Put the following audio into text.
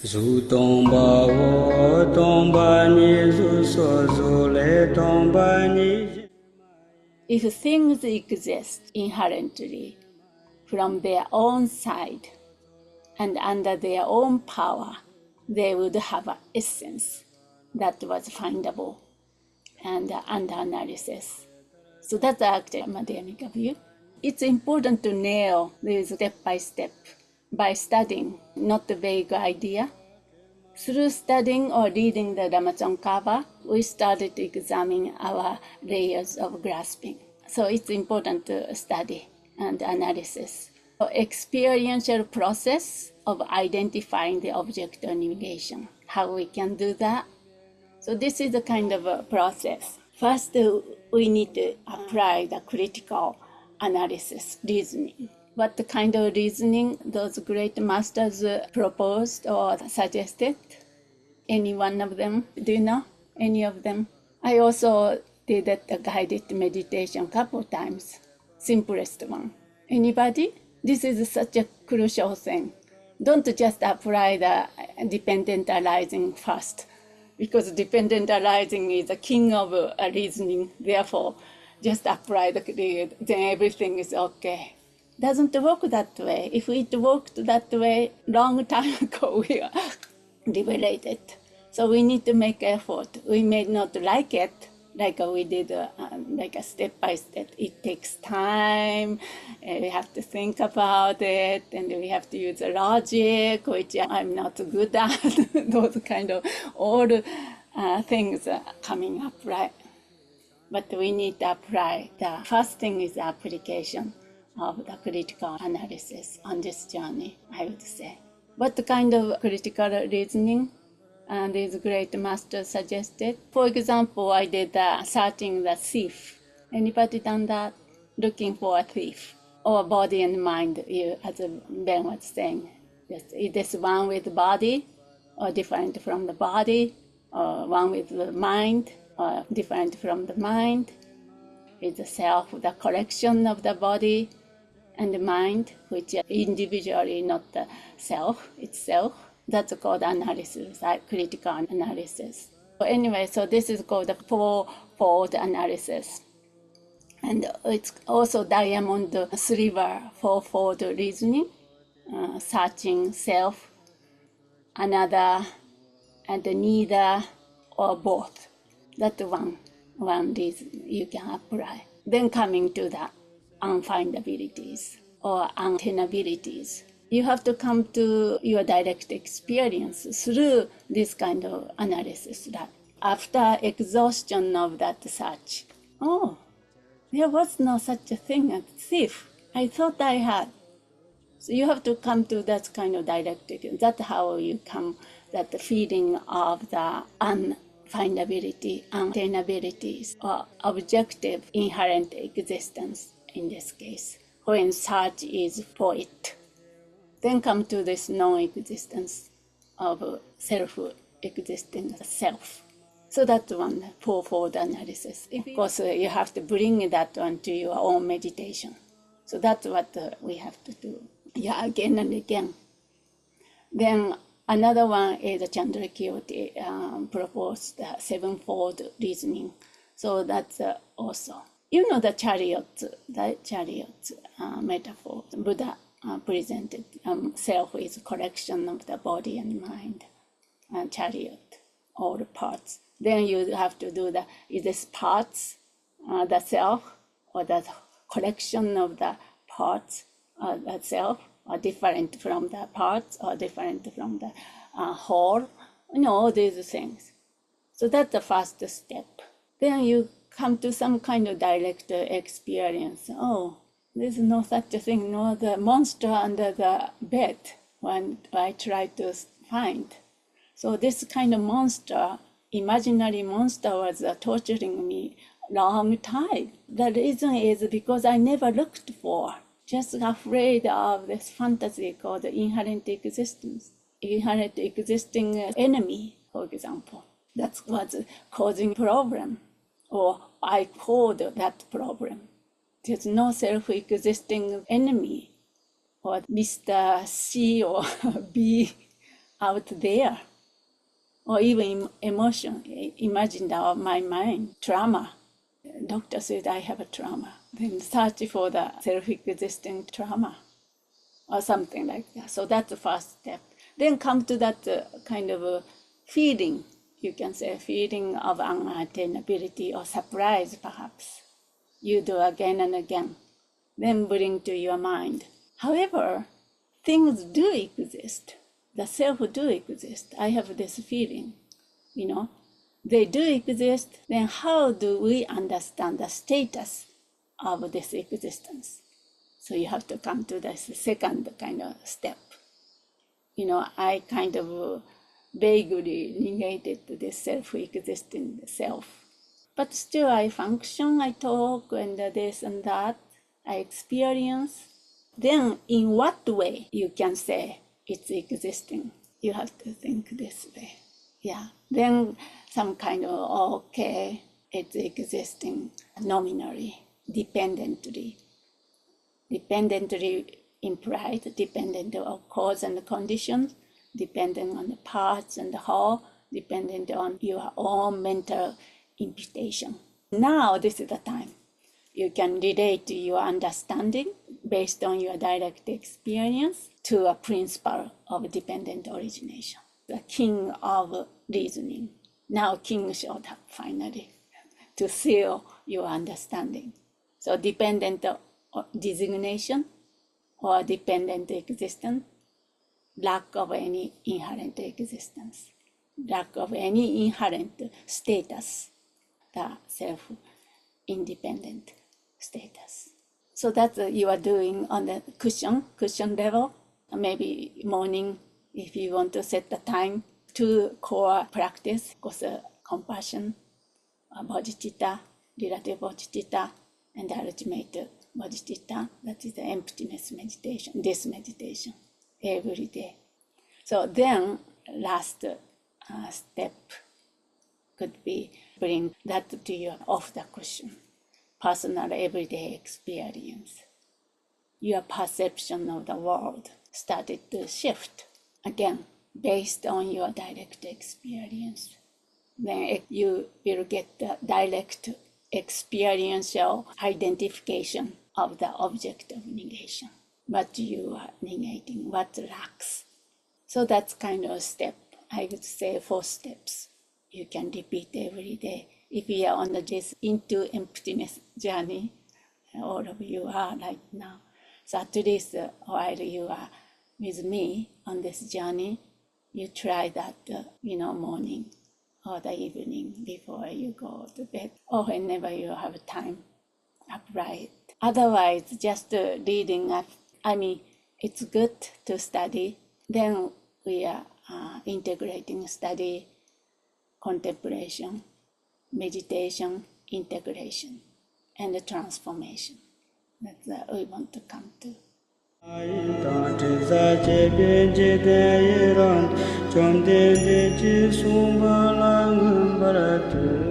Zu tomba wo tomba ni zu so zu le tomba ni. If things exist inherently from their own side and under their own power, they would have an essence that was findable and under analysis. So that's actually a Madhyamika view. It's important to nail this step by step by studying, not the vague idea. Through studying or reading the Dhammasankava, we started examining our layers of grasping. So it's important to study and analysis. So experiential process of identifying the object or negation, how we can do that. So this is a kind of a process. First, we need to apply the critical analysis, reasoning. What kind of reasoning those great masters proposed or suggested? Any one of them? Do you know any of them? I also did a guided meditation a couple of times. Simplest one. Anybody? This is such a crucial thing. Don't just apply the dependent arising first, because dependent arising is the king of reasoning. Therefore, just apply then everything is okay. Doesn't work that way. If it worked that way long time ago, we are liberated. So we need to make effort. We may not like it, like we did, like a step by step. It takes time. We have to think about it, and we have to use logic, which I'm not good at. Those kind of all things are coming up, right? But we need to apply. The first thing is the application of the critical analysis on this journey, I would say. What kind of critical reasoning these great masters suggested? For example, I did searching the thief. Anybody done that? Looking for a thief. Or body and mind, as Ben was saying. Is this one with body, or different from the body, or one with the mind, or different from the mind? Is the self the collection of the body and the mind, which are individually not the self itself? That's called analysis, critical analysis. So anyway, so this is called the fourfold analysis. And it's also diamond sliver fourfold reasoning, searching self, another, and neither, or both. That's one reason you can apply. Then coming to the unfindabilities or untenabilities. You have to come to your direct experience through this kind of analysis. That after exhaustion of that search, oh, there was no such a thing as thief. I thought I had. So you have to come to that kind of direct. That's how you come, that feeling of the unfindability, untenabilities, or objective inherent existence in this case, when search is for it. Then come to this non-existence of self-existing self. So that's one fourfold analysis. Of course, you have to bring that one to your own meditation. So that's what we have to do, again and again. Then another one is Chandrakirti proposed the sevenfold reasoning. So that's also, the chariot metaphor. Buddha presented self is a collection of the body and mind, and chariot, all the parts. Then you have to do is this parts, the self, or the collection of the parts, the self, or different from the parts, or different from the whole, all these things. So that's the first step. Then you come to some kind of direct experience. Oh, there's no such a thing, no the monster under the bed when I try to find. So this kind of monster, imaginary monster, was torturing me long time. The reason is because I never looked for, just afraid of this fantasy called inherent existence, inherent existing enemy, for example. That's what's causing problem, or I called that problem. There's no self-existing enemy, or Mr. C or B out there, or even emotion. Imagine my mind, trauma. Doctor said I have a trauma. Then search for the self-existing trauma or something like that. So that's the first step. Then come to that kind of feeling, you can say feeling of unattainability or surprise perhaps. You do again and again, then bring to your mind. However, things do exist. The self do exist. I have this feeling, they do exist. Then how do we understand the status of this existence? So you have to come to this second kind of step. I kind of vaguely negated this self-existing self. But still I function, I talk, and this and that, I experience. Then in what way you can say it's existing? You have to think this way. Yeah. Then some kind of, okay, it's existing nominally, dependently. Dependently implied, dependent on cause and conditions, dependent on the parts and the whole, dependent on your own mental imputation. Now this is the time. You can relate your understanding based on your direct experience to a principle of dependent origination. The king of reasoning. Now king showed up finally to seal your understanding. So dependent designation or dependent existence, lack of any inherent existence, lack of any inherent status, the self-independent status. So that you are doing on the cushion level. Maybe morning, if you want to set the time, to core practice, of course, compassion, bodhicitta, relative bodhicitta, and the ultimate bodhicitta, that is the emptiness meditation, this meditation, every day. So then last step could be bring that to your off the cushion, personal everyday experience. Your perception of the world started to shift again based on your direct experience. Then you will get the direct experiential identification of the object of negation. What you are negating, what lacks. So that's kind of a step. I would say 4 steps. You can repeat every day. If you are on this into emptiness journey, all of you are right now. So at least while you are with me on this journey, you try that, morning or the evening before you go to bed, or whenever you have time, apply it. Otherwise, just reading, it's good to study. Then we are integrating study, contemplation, meditation, integration, and transformation. That's what we want to come to. Chom de ji sumba la ngum bara tu